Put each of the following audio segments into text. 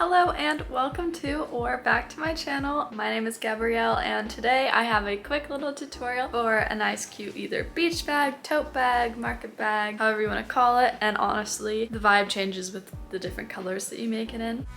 Hello and welcome to or back to my channel. My name is Gabrielle and today I have a quick little tutorial for a nice cute either beach bag, tote bag, market bag, however you want to call it. And honestly, the vibe changes with the different colors that you make it in.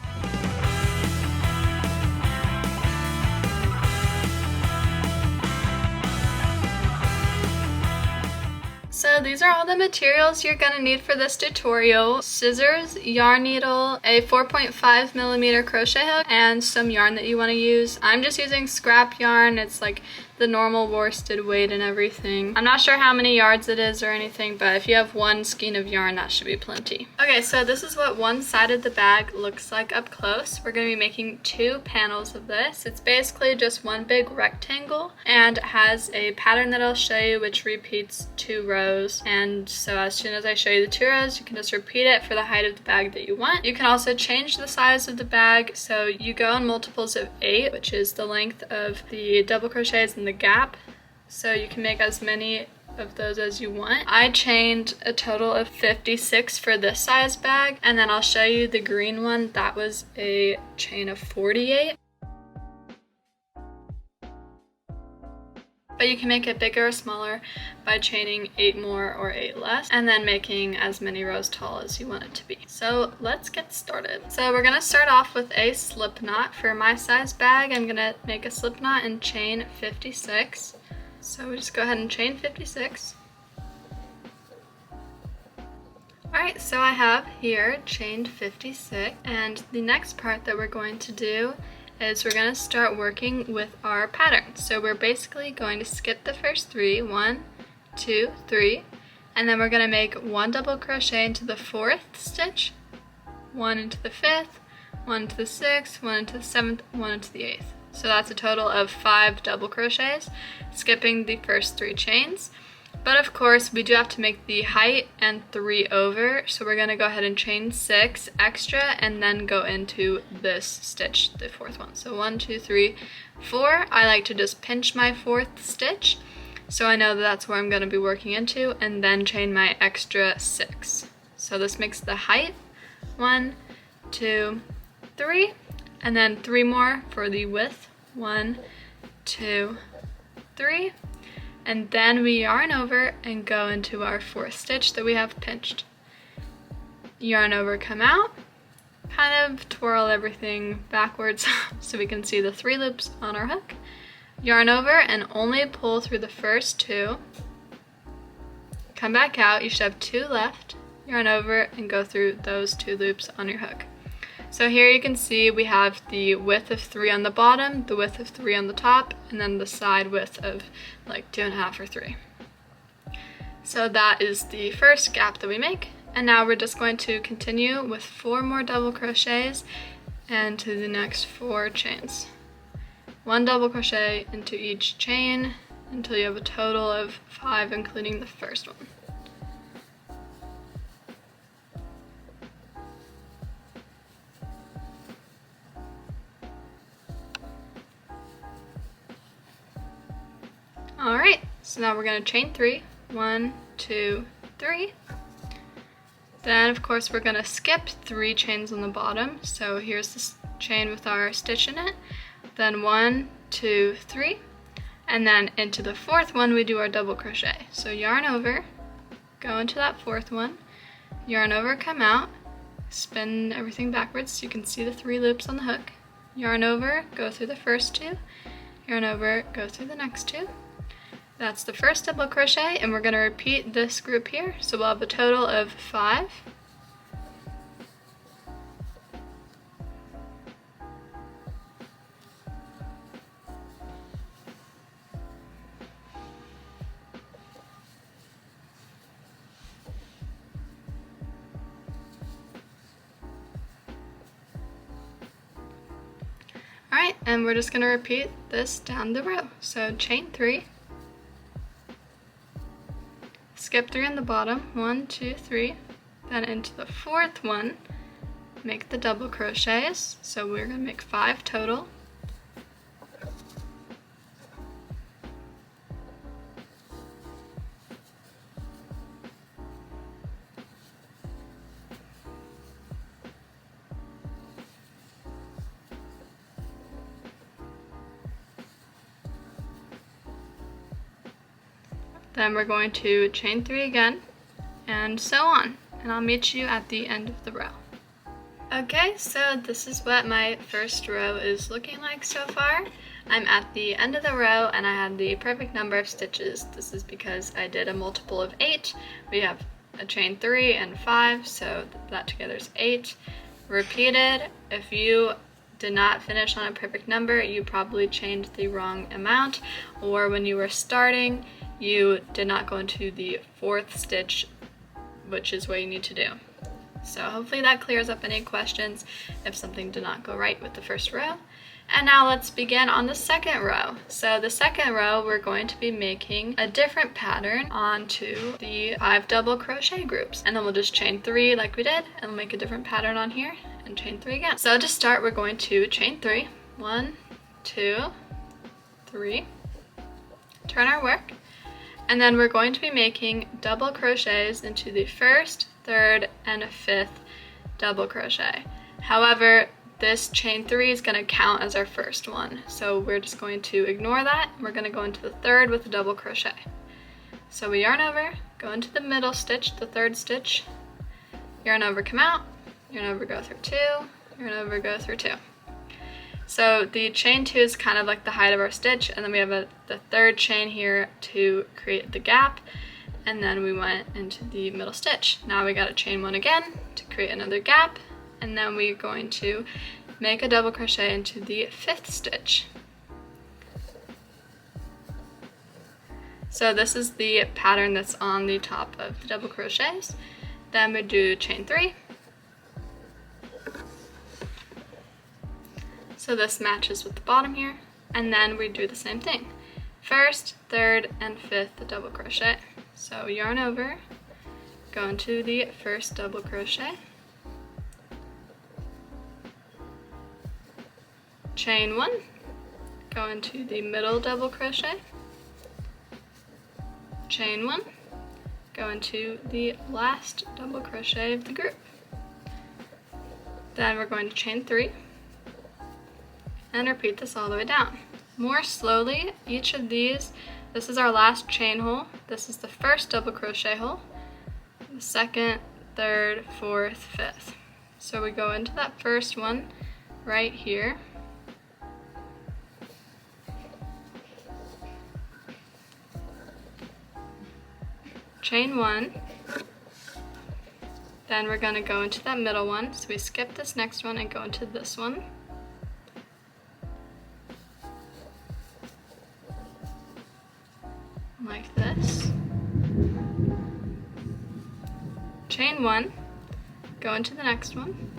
So these are all the materials you're gonna need for this tutorial. Scissors, yarn needle, a 4.5mm crochet hook, and some yarn that you wanna use. I'm just using scrap yarn. It's like the normal worsted weight and everything. I'm not sure how many yards it is or anything, but if you have one skein of yarn, that should be plenty. Okay, so this is what one side of the bag looks like up close. We're gonna be making two panels of this. It's basically just one big rectangle and it has a pattern that I'll show you which repeats 2 rows. And so as soon as I show you the 2 rows, you can just repeat it for the height of the bag that you want. You can also change the size of the bag. So you go in multiples of 8, which is the length of the double crochets in the gap. So you can make as many of those as you want. I chained a total of 56 for this size bag, and then I'll show you the green one. That was a chain of 48. But you can make it bigger or smaller by chaining 8 more or 8 less, and then making as many rows tall as you want it to be. So let's get started. So we're gonna start off with a slip knot. For my size bag, I'm gonna make a slip knot and chain 56. So we just go ahead and chain 56. Alright, so I have here chained 56, and the next part that we're going to do is we're going to start working with our pattern. So we're basically going to skip the first 3, 1, 2, 3, and then we're going to make 1 double crochet into the 4th stitch, 1 into the 5th, 1 into the 6th, 1 into the 7th, 1 into the 8th. So that's a total of 5 double crochets, skipping the first 3 chains. But of course, we do have to make the height and 3 over, so we're gonna go ahead and chain 6 extra and then go into this stitch, the 4th one. So 1, 2, 3, 4. I like to just pinch my 4th stitch, so I know that that's where I'm gonna be working into, and then chain my extra 6. So this makes the height, 1, 2, 3, and then 3 more for the width, 1, 2, 3. And then we yarn over and go into our 4th stitch that we have pinched. Yarn over, come out, kind of twirl everything backwards so we can see the 3 loops on our hook. Yarn over and only pull through the first 2. Come back out, you should have 2 left. Yarn over and go through those 2 loops on your hook. So here you can see we have the width of 3 on the bottom, the width of 3 on the top, and then the side width of like 2.5 or 3. So that is the first gap that we make. And now we're just going to continue with 4 more double crochets and to the next 4 chains. 1 double crochet into each chain until you have a total of 5, including the first one. Alright, so now we're going to chain 3. 1, 2, 3. Then of course we're going to skip 3 chains on the bottom. So here's this chain with our stitch in it. Then 1, 2, 3. And then into the 4th one we do our double crochet. So yarn over, go into that 4th one, yarn over, come out, spin everything backwards so you can see the 3 loops on the hook. Yarn over, go through the first 2. Yarn over, go through the next 2. That's the first double crochet, and we're going to repeat this group here, so we'll have a total of 5. Alright, and we're just going to repeat this down the row. So chain 3. Skip 3 on the bottom, 1, 2, 3, then into the 4th one, make the double crochets, so we're going to make 5 total. Then we're going to chain 3 again, and so on. And I'll meet you at the end of the row. Okay, so this is what my first row is looking like so far. I'm at the end of the row and I had the perfect number of stitches. This is because I did a multiple of 8. We have a chain 3 and 5, so that together is 8. Repeated. If you did not finish on a perfect number, you probably chained the wrong amount, or when you were starting, you did not go into the 4th stitch, which is what you need to do. So hopefully that clears up any questions if something did not go right with the first row. And now let's begin on the second row. So the second row, we're going to be making a different pattern onto the 5 double crochet groups. And then we'll just chain 3 like we did, and we'll make a different pattern on here and chain 3 again. So to start, we're going to chain 3. 1, 2, 3. Turn our work. And then we're going to be making double crochets into the 1st, 3rd, and 5th double crochet. However, this chain 3 is going to count as our first one, so we're just going to ignore that. We're going to go into the 3rd with a double crochet. So we yarn over, go into the middle stitch, the 3rd stitch, yarn over, come out, yarn over, go through 2, yarn over, go through 2. So the chain 2 is kind of like the height of our stitch, and then we have the 3rd chain here to create the gap, and then we went into the middle stitch. Now we got to chain 1 again to create another gap, and then we're going to make a double crochet into the 5th stitch. So this is the pattern that's on the top of the double crochets. Then we do chain 3. So this matches with the bottom here, and then we do the same thing. 1st, 3rd, and 5th double crochet. So yarn over, go into the 1st double crochet, chain 1, go into the middle double crochet, chain 1, go into the last double crochet of the group. Then we're going to chain 3 and repeat this all the way down. More slowly, each of these, this is our last chain hole, this is the 1st double crochet hole, the 2nd, 3rd, 4th, 5th. So we go into that first one right here, chain 1, then we're going to go into that middle one, so we skip this next one and go into this one. Like this. Chain 1, go into the next one.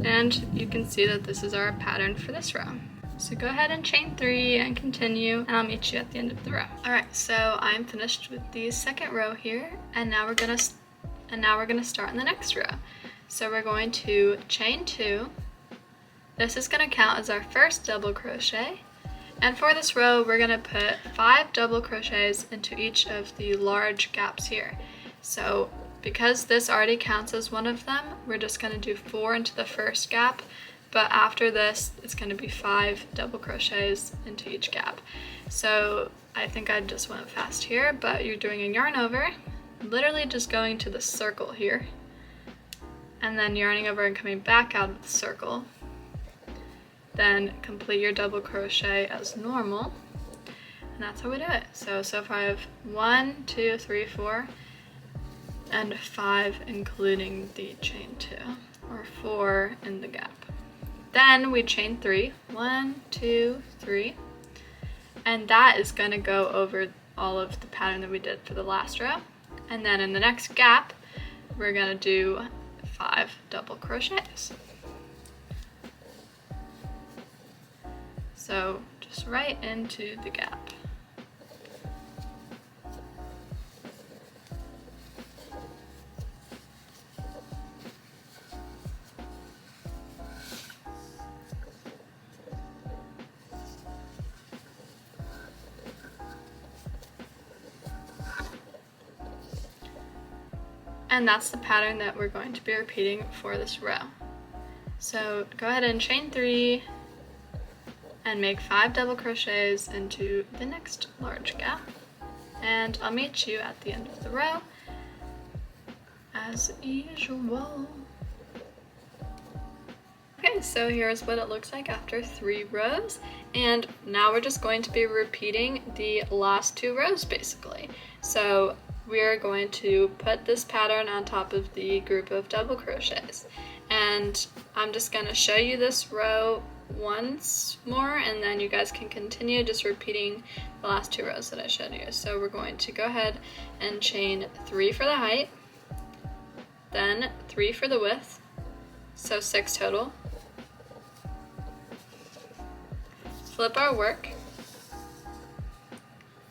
And you can see that this is our pattern for this row. So go ahead and chain 3 and continue, and I'll meet you at the end of the row. Alright, so I'm finished with the second row here, and now we're gonna start in the next row. So we're going to chain 2. This is gonna count as our 1st double crochet. And for this row, we're gonna put 5 double crochets into each of the large gaps here. So because this already counts as one of them, we're just gonna do 4 into the 1st gap, but after this, it's gonna be 5 double crochets into each gap. So I think I just went fast here, but you're doing a yarn over, literally just going to the circle here, and then yarning over and coming back out of the circle. Then complete your double crochet as normal, and that's how we do it. So far I have 1, 2, 3, 4, and 5 including the chain 2, or 4 in the gap. Then we chain 3, 1, 2, 3, and that is gonna go over all of the pattern that we did for the last row. And then in the next gap, we're gonna do 5 double crochets. So just right into the gap. And that's the pattern that we're going to be repeating for this row. So go ahead and chain 3, and make 5 double crochets into the next large gap. And I'll meet you at the end of the row as usual. Okay, so here's what it looks like after 3 rows, and now we're just going to be repeating the last 2 rows basically. So we're going to put this pattern on top of the group of double crochets, and I'm just going to show you this row once more, and then you guys can continue just repeating the last 2 rows that I showed you. So we're going to go ahead and chain 3 for the height, then 3 for the width, so 6 total. Flip our work,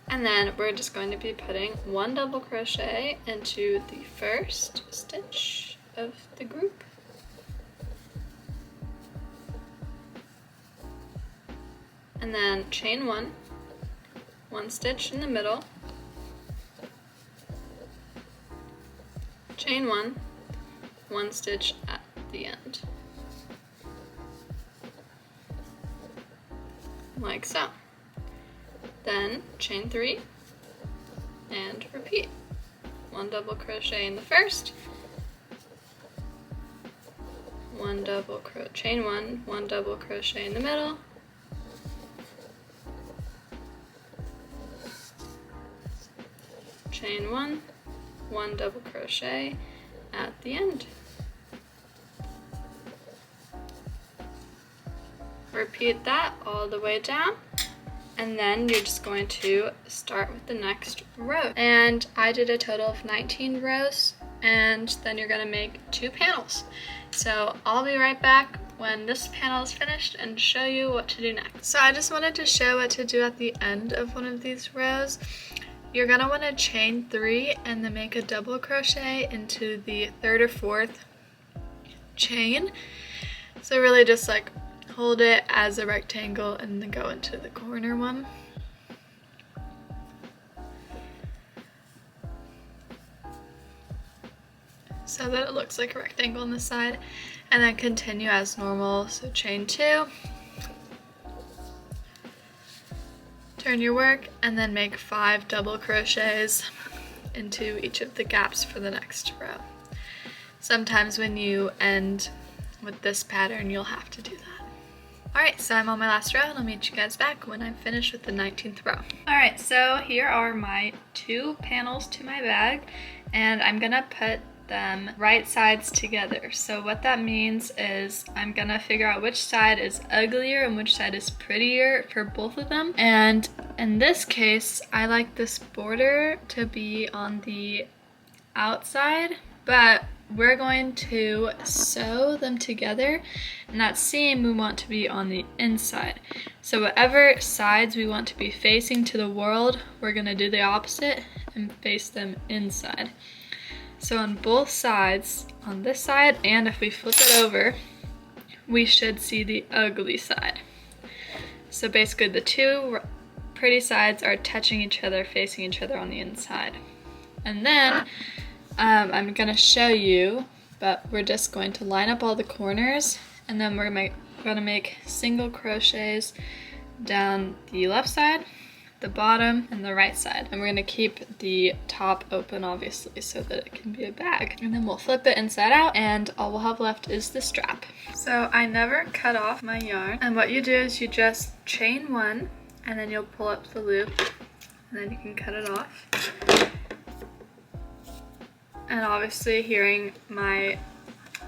and then we're just going to be putting 1 double crochet into the first stitch of the group. And then chain 1, 1 stitch in the middle, chain 1, 1 stitch at the end. Like so. Then chain 3 and repeat. 1 double crochet in the first, 1 double crochet, chain 1, 1 double crochet in the middle, chain 1, 1 double crochet at the end. Repeat that all the way down, and then you're just going to start with the next row. And I did a total of 19 rows, and then you're going to make 2 panels. So I'll be right back when this panel is finished and show you what to do next. So I just wanted to show what to do at the end of one of these rows. You're going to want to chain 3 and then make a double crochet into the 3rd or 4th chain. So really just like hold it as a rectangle and then go into the corner one. So that it looks like a rectangle on the side, and then continue as normal. So chain 2, turn your work, and then make 5 double crochets into each of the gaps for the next row. Sometimes when you end with this pattern, you'll have to do that. Alright, so I'm on my last row, and I'll meet you guys back when I'm finished with the 19th row. Alright, so here are my 2 panels to my bag, and I'm gonna put them right sides together. So what that means is I'm gonna figure out which side is uglier and which side is prettier for both of them. And in this case, I like this border to be on the outside, but we're going to sew them together, and that seam we want to be on the inside. So whatever sides we want to be facing to the world, we're going to do the opposite and face them inside. So on both sides, on this side, and if we flip it over, we should see the ugly side. So basically the 2 pretty sides are touching each other, facing each other on the inside. And then I'm gonna show you, but we're just going to line up all the corners, and then we're gonna make single crochets down the left side, the bottom, and the right side. And we're gonna keep the top open, obviously, so that it can be a bag. And then we'll flip it inside out, and all we'll have left is the strap. So I never cut off my yarn, and what you do is you just chain 1, and then you'll pull up the loop, and then you can cut it off. And obviously, hearing my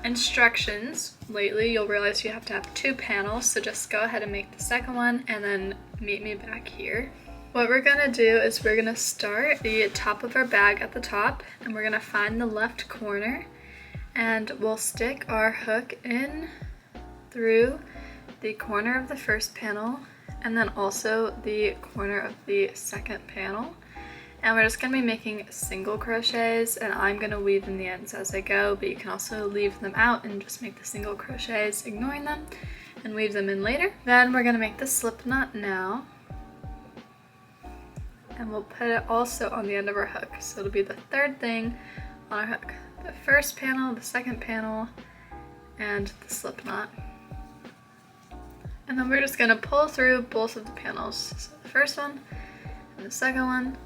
instructions lately, you'll realize you have to have 2 panels, so just go ahead and make the second one and then meet me back here. What we're gonna do is we're gonna start the top of our bag at the top, and we're gonna find the left corner, and we'll stick our hook in through the corner of the first panel, and then also the corner of the second panel. And we're just gonna be making single crochets, and I'm gonna weave in the ends as I go, but you can also leave them out and just make the single crochets, ignoring them, and weave them in later. Then we're gonna make the slip knot now, and we'll put it also on the end of our hook. So it'll be the 3rd thing on our hook. The first panel, the second panel, and the slip knot. And then we're just gonna pull through both of the panels. So the first one and the second one,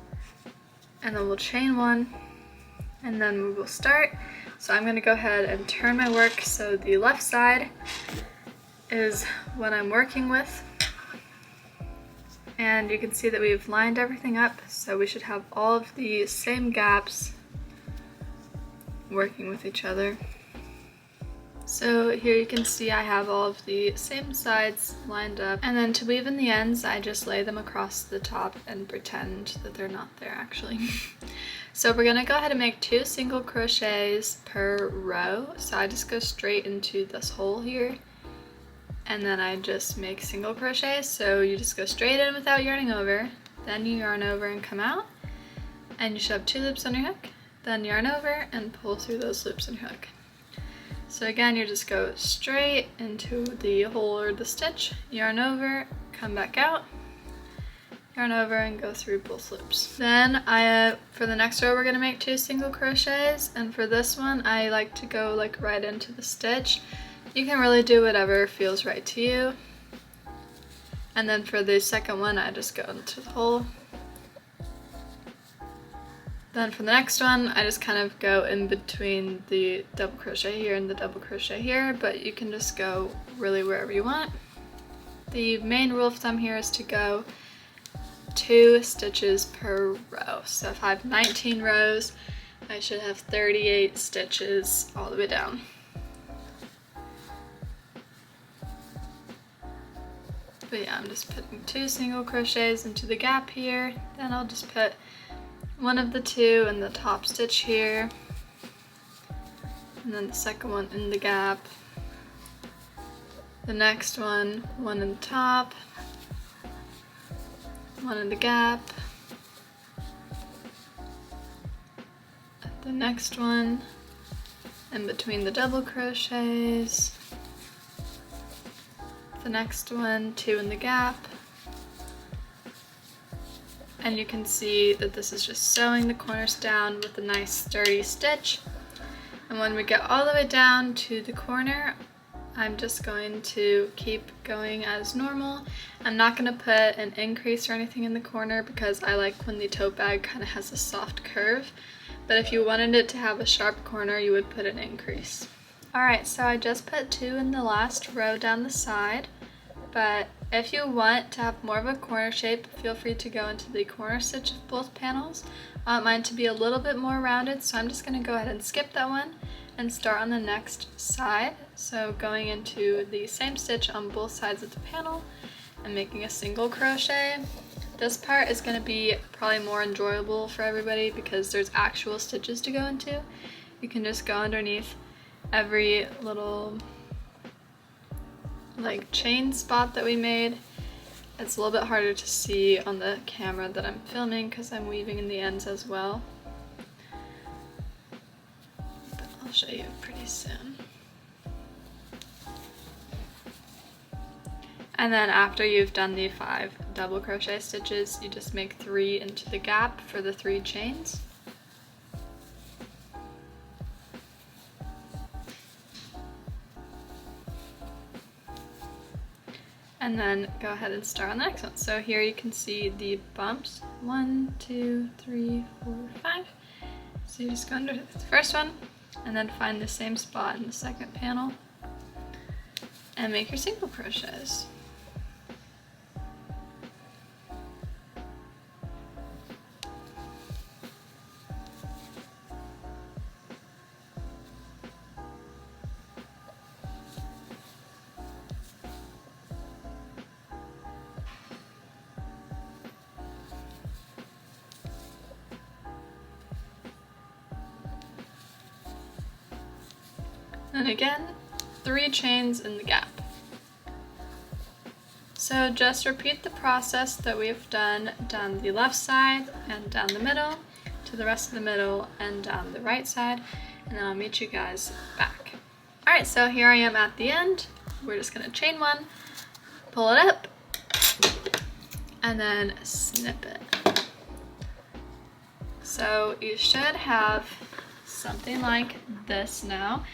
and then we'll chain one, and then we will start. So I'm gonna go ahead and turn my work so the left side is what I'm working with. And you can see that we've lined everything up, so we should have all of the same gaps working with each other. So here you can see I have all of the same sides lined up, and then to weave in the ends I just lay them across the top and pretend that they're not there actually. So we're gonna go ahead and make 2 single crochets per row. So I just go straight into this hole here, and then I just make single crochets. So you just go straight in without yarning over, then you yarn over and come out, and you should have 2 loops on your hook, then yarn over and pull through those loops on your hook. So again, you just go straight into the hole or the stitch, yarn over, come back out, yarn over and go through both loops. Then for the next row we're gonna make 2 single crochets, and for this one I like to go like right into the stitch. You can really do whatever feels right to you. And then for the second one I just go into the hole. Then for the next one, I just kind of go in between the double crochet here and the double crochet here, but you can just go really wherever you want. The main rule of thumb here is to go 2 stitches per row. So if I have 19 rows, I should have 38 stitches all the way down. But yeah, I'm just putting 2 single crochets into the gap here, then I'll just put one of the 2 in the top stitch here, and then the second one in the gap, the next one in the top, one in the gap, the next one in between the double crochets, the next one 2 in the gap. And you can see that this is just sewing the corners down with a nice sturdy stitch. And when we get all the way down to the corner, I'm just going to keep going as normal. I'm not going to put an increase or anything in the corner because I like when the tote bag kind of has a soft curve. But if you wanted it to have a sharp corner, you would put an increase. Alright, so I just put 2 in the last row down the side, but if you want to have more of a corner shape, feel free to go into the corner stitch of both panels. I want mine to be a little bit more rounded, so I'm just going to go ahead and skip that one and start on the next side. So going into the same stitch on both sides of the panel and making a single crochet. This part is going to be probably more enjoyable for everybody because there's actual stitches to go into. You can just go underneath every little like chain spot that we made. It's a little bit harder to see on the camera that I'm filming because I'm weaving in the ends as well. But I'll show you pretty soon. And then after you've done the 5 double crochet stitches, you just make 3 into the gap for the 3 chains. And then go ahead and start on the next one. So here you can see the bumps. 1, 2, 3, 4, 5. So you just go under the first one and then find the same spot in the second panel and make your single crochets. And again, 3 chains in the gap. So just repeat the process that we've done down the left side and down the middle, to the rest of the middle and down the right side, and then I'll meet you guys back. Alright, so here I am at the end. We're just gonna chain 1, pull it up, and then snip it. So you should have something like this now.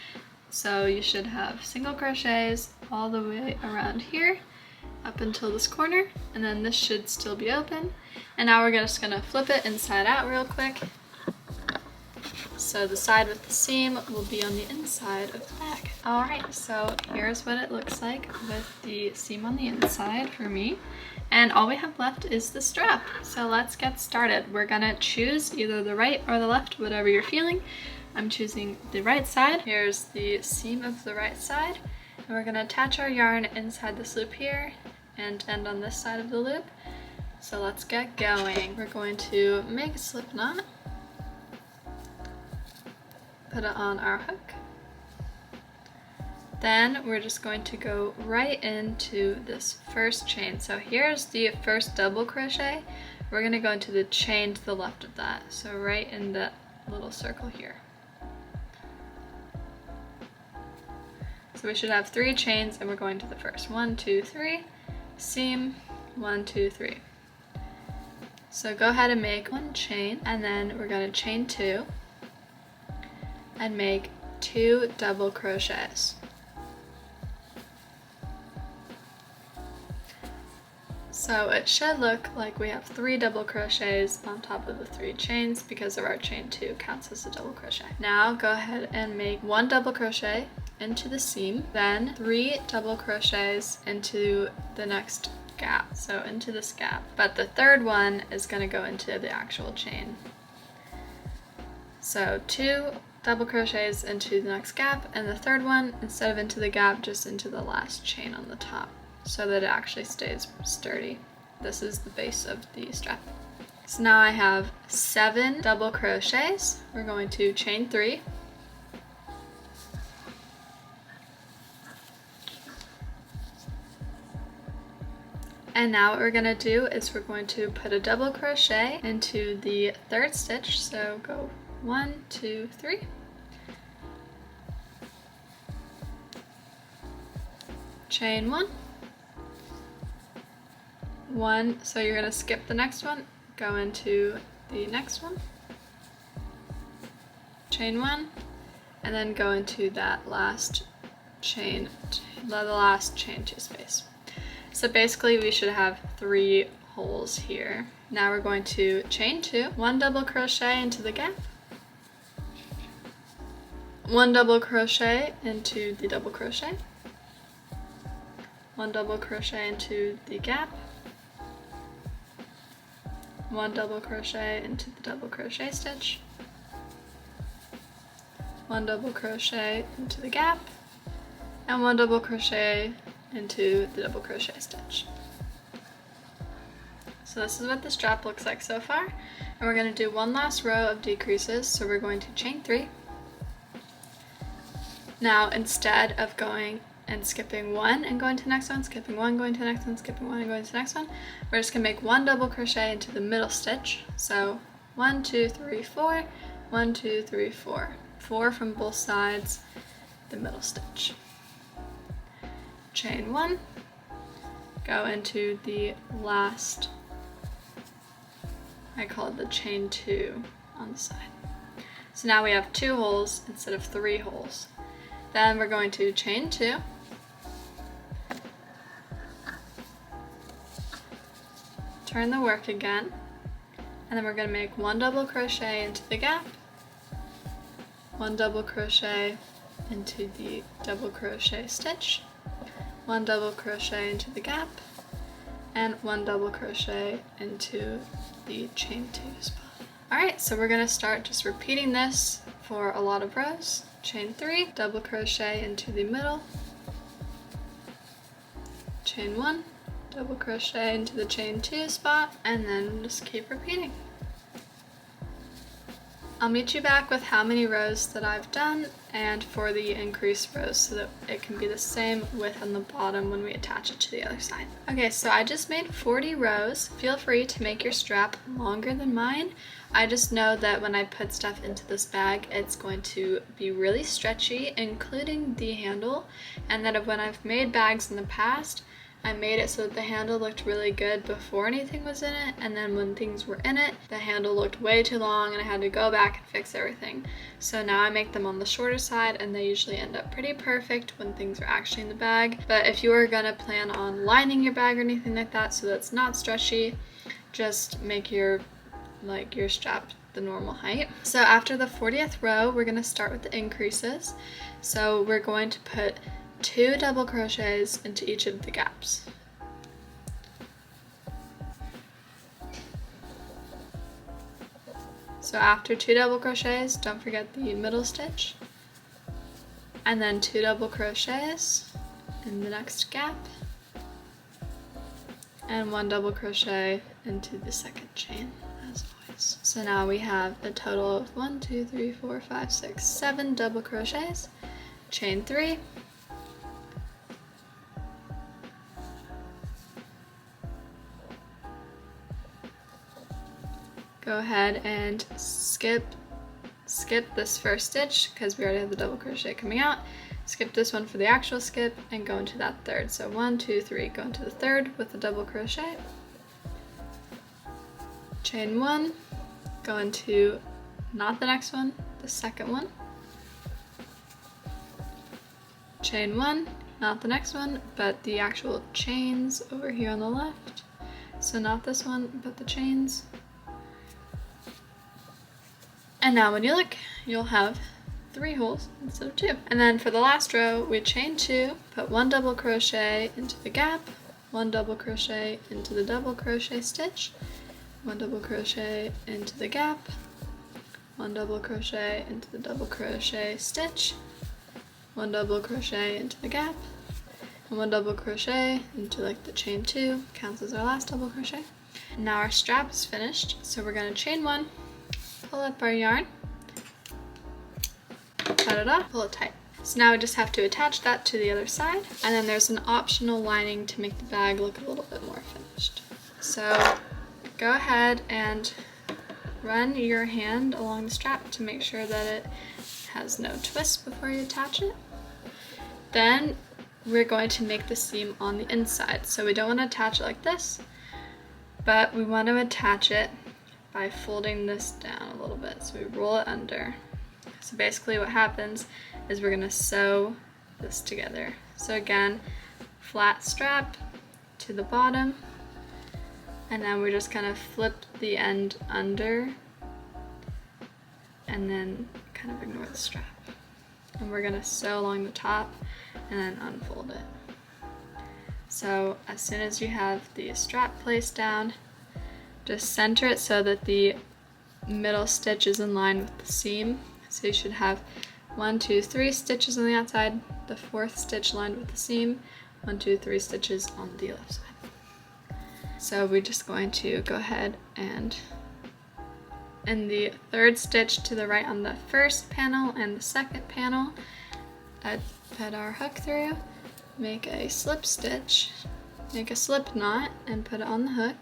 So you should have single crochets all the way around here, up until this corner, and then this should still be open. And now we're just gonna flip it inside out real quick. So the side with the seam will be on the inside of the bag. All right, so here's what it looks like with the seam on the inside for me. And all we have left is the strap. So let's get started. We're gonna choose either the right or the left, whatever you're feeling. I'm choosing the right side. Here's the seam of the right side. And we're gonna attach our yarn inside this loop here and end on this side of the loop. So let's get going. We're going to make a slip knot. Put it on our hook. Then we're just going to go right into this first chain. So here's the first double crochet. We're gonna go into the chain to the left of that. So right in that little circle here. So we should have 3 chains and we're going to the first. 1, 2, 3, seam, 1, 2, 3. So go ahead and make 1 chain, and then we're gonna chain 2 and make 2 double crochets. So it should look like we have 3 double crochets on top of the 3 chains because of our chain 2 counts as a double crochet. Now go ahead and make 1 double crochet into the seam, then 3 double crochets into the next gap, so into this gap. But the third one is going to go into the actual chain. So 2 double crochets into the next gap, and the third one, instead of into the gap, just into the last chain on the top, so that it actually stays sturdy. This is the base of the strap. So now I have 7 double crochets. We're going to chain 3. And now what we're gonna do is we're going to put a double crochet into the 3rd stitch. So go 1, 2, 3. Chain 1. 1, so you're gonna skip the next one, go into the next one. Chain 1, and then go into that last chain, the last chain 2 space. So basically we should have 3 holes here. Now we're going to chain 2, 1 double crochet into the gap, 1 double crochet into the double crochet, 1 double crochet into the gap, 1 double crochet into the double crochet stitch, 1 double crochet into the gap, and 1 double crochet into the double crochet stitch. So this is what the strap looks like so far, and we're going to do 1 last row of decreases. So we're going to chain 3. Now instead of going and skipping 1 and going to the next one, skipping 1, going to the next one, skipping 1 and going to the next one, we're just going to make 1 double crochet into the middle stitch. So 1, 2, 3, 4, 1, 2, 3, 4. 4 from both sides, the middle stitch. Chain 1, go into the last, I call it the chain 2 on the side. So now we have 2 holes instead of 3 holes. Then we're going to chain 2, turn the work again, and then we're going to make 1 double crochet into the gap, 1 double crochet into the double crochet stitch, 1 double crochet into the gap, and 1 double crochet into the chain 2 spot. Alright, so we're going to start just repeating this for a lot of rows. Chain 3, double crochet into the middle, chain 1, double crochet into the chain 2 spot, and then just keep repeating. I'll meet you back with how many rows that I've done and for the increased rows so that it can be the same width on the bottom when we attach it to the other side. Okay, so I just made 40 rows. Feel free to make your strap longer than mine. I just know that when I put stuff into this bag, it's going to be really stretchy, including the handle, and that when I've made bags in the past, I made it so that the handle looked really good before anything was in it, and then when things were in it, the handle looked way too long and I had to go back and fix everything. So now I make them on the shorter side, and they usually end up pretty perfect when things are actually in the bag. But if you are gonna plan on lining your bag or anything like that so that's not stretchy, just make your strap the normal height. So after the 40th row, we're going to start with the increases. So we're going to put 2 double crochets into each of the gaps. So after 2 double crochets, don't forget the middle stitch, and then 2 double crochets in the next gap, and 1 double crochet into the second chain, as always. So now we have a total of 1, 2, 3, 4, 5, 6, 7 double crochets, chain 3, go ahead and skip this first stitch because we already have the double crochet coming out. Skip this one for the actual skip and go into that third. So 1, 2, 3, go into the third with the double crochet, chain 1, go into not the next one, the second one, chain 1, not the next one, but the actual chains over here on the left. So not this one, but the chains. And now when you look, you'll have 3 holes instead of 2. And then for the last row, we chain 2, put 1 double crochet into the gap, 1 double crochet into the double crochet stitch, 1 double crochet into the gap, 1 double crochet into the double crochet stitch, 1 double crochet into the gap, and 1 double crochet into like the chain 2, counts as our last double crochet. And now our strap is finished, so we're going to chain 1, pull up our yarn, cut it off, pull it tight. So now we just have to attach that to the other side, and then there's an optional lining to make the bag look a little bit more finished. So go ahead and run your hand along the strap to make sure that it has no twists before you attach it. Then we're going to make the seam on the inside. So we don't want to attach it like this, but we want to attach it by folding this down a little bit. So we roll it under. So basically what happens is we're gonna sew this together. So again, flat strap to the bottom, and then we're just gonna flip the end under and then kind of ignore the strap. And we're gonna sew along the top and then unfold it. So as soon as you have the strap placed down, just center it so that the middle stitch is in line with the seam. So you should have 1, 2, 3 stitches on the outside, the 4th stitch lined with the seam, 1, 2, 3 stitches on the left side. So we're just going to go ahead and in the 3rd stitch to the right on the 1st panel and the 2nd panel, put our hook through, make a slip stitch, make a slip knot and put it on the hook,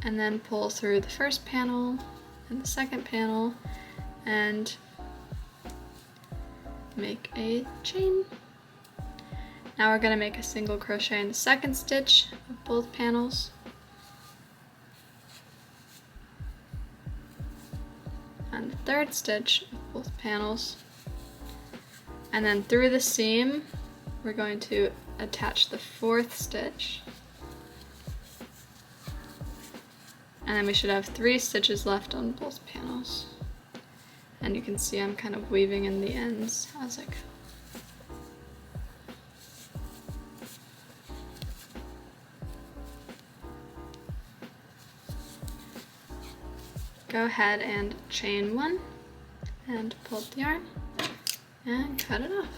and then pull through the 1st panel and the 2nd panel and make a chain. Now we're going to make a single crochet in the 2nd stitch of both panels, and the 3rd stitch of both panels, and then through the seam we're going to attach the 4th stitch, and then we should have 3 stitches left on both panels. And you can see I'm kind of weaving in the ends as I go. Go ahead and chain 1 and pull up the yarn and cut it off.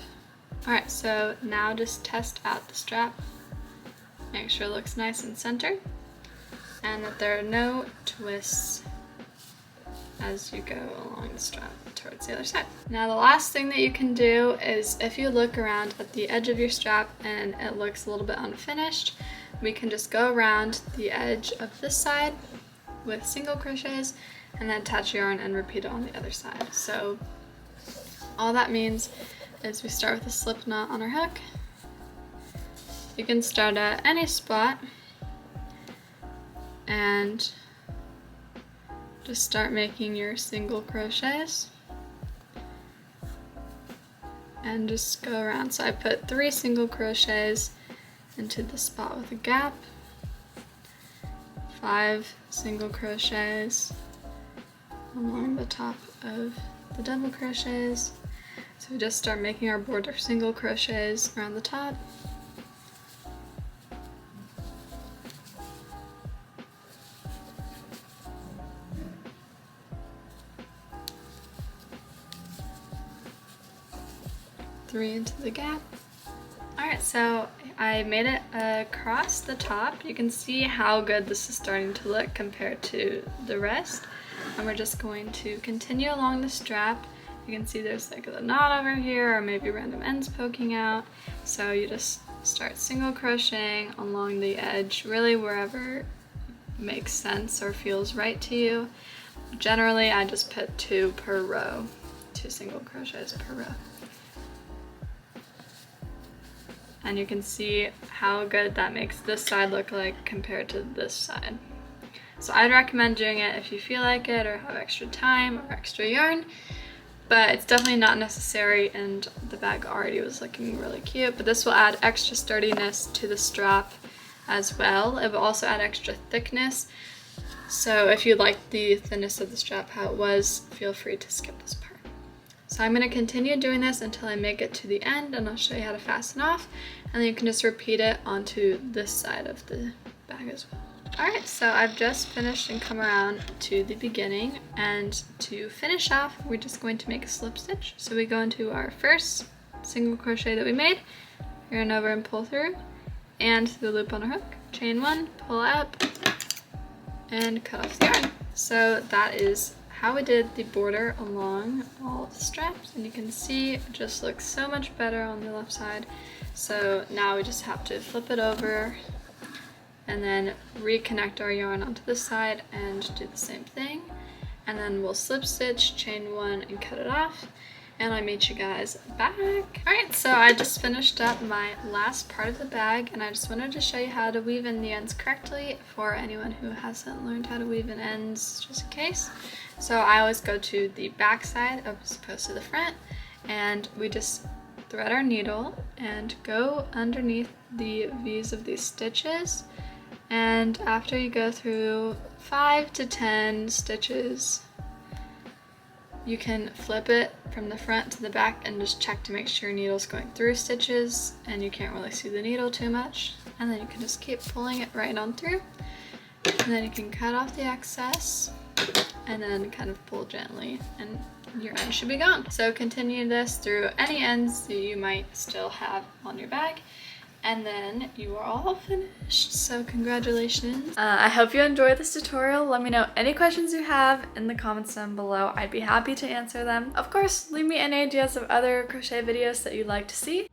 Alright, so now just test out the strap. Make sure it looks nice and centered and that there are no twists as you go along the strap towards the other side. Now the last thing that you can do is if you look around at the edge of your strap and it looks a little bit unfinished, we can just go around the edge of this side with single crochets and then attach yarn and repeat it on the other side. So all that means is we start with a slip knot on our hook, You can start at any spot and just start making your single crochets and just go around. So I put 3 single crochets into the spot with a gap, 5 single crochets along the top of the double crochets. So we just start making our border single crochets around the top. Three into the gap. Alright, so I made it across the top. You can see how good this is starting to look compared to the rest. And we're just going to continue along the strap. You can see there's like a knot over here or maybe random ends poking out. So you just start single crocheting along the edge, really wherever makes sense or feels right to you. Generally, I just put 2 per row, 2 single crochets per row. And you can see how good that makes this side look like compared to this side. So I'd recommend doing it if you feel like it or have extra time or extra yarn, but it's definitely not necessary, and the bag already was looking really cute. But this will add extra sturdiness to the strap as well. It will also add extra thickness. So if you like the thinness of the strap how it was, feel free to skip this part. So I'm going to continue doing this until I make it to the end, and I'll show you how to fasten off, and then you can just repeat it onto this side of the bag as well. Alright, so I've just finished and come around to the beginning, and to finish off we're just going to make a slip stitch. So we go into our first single crochet that we made, yarn over and pull through, and the loop on a hook, chain 1, pull up, and cut off the yarn. So that is how we did the border along all of the straps, and you can see it just looks so much better on the left side. So now we just have to flip it over and then reconnect our yarn onto this side and do the same thing, and then we'll slip stitch, chain 1, and cut it off, and I'll meet you guys back. Alright, so I just finished up my last part of the bag, and I just wanted to show you how to weave in the ends correctly for anyone who hasn't learned how to weave in ends, just in case. So I always go to the back side as opposed to the front, and we just thread our needle and go underneath the V's of these stitches, and after you go through 5 to 10 stitches, you can flip it from the front to the back and just check to make sure your needle's going through stitches and you can't really see the needle too much, and then you can just keep pulling it right on through, and then you can cut off the excess and then kind of pull gently and your end should be gone. So continue this through any ends that you might still have on your bag, and then you are all finished. So congratulations. I hope you enjoyed this tutorial. Let me know any questions you have in the comments down below. I'd be happy to answer them. Of course, leave me any ideas of other crochet videos that you'd like to see.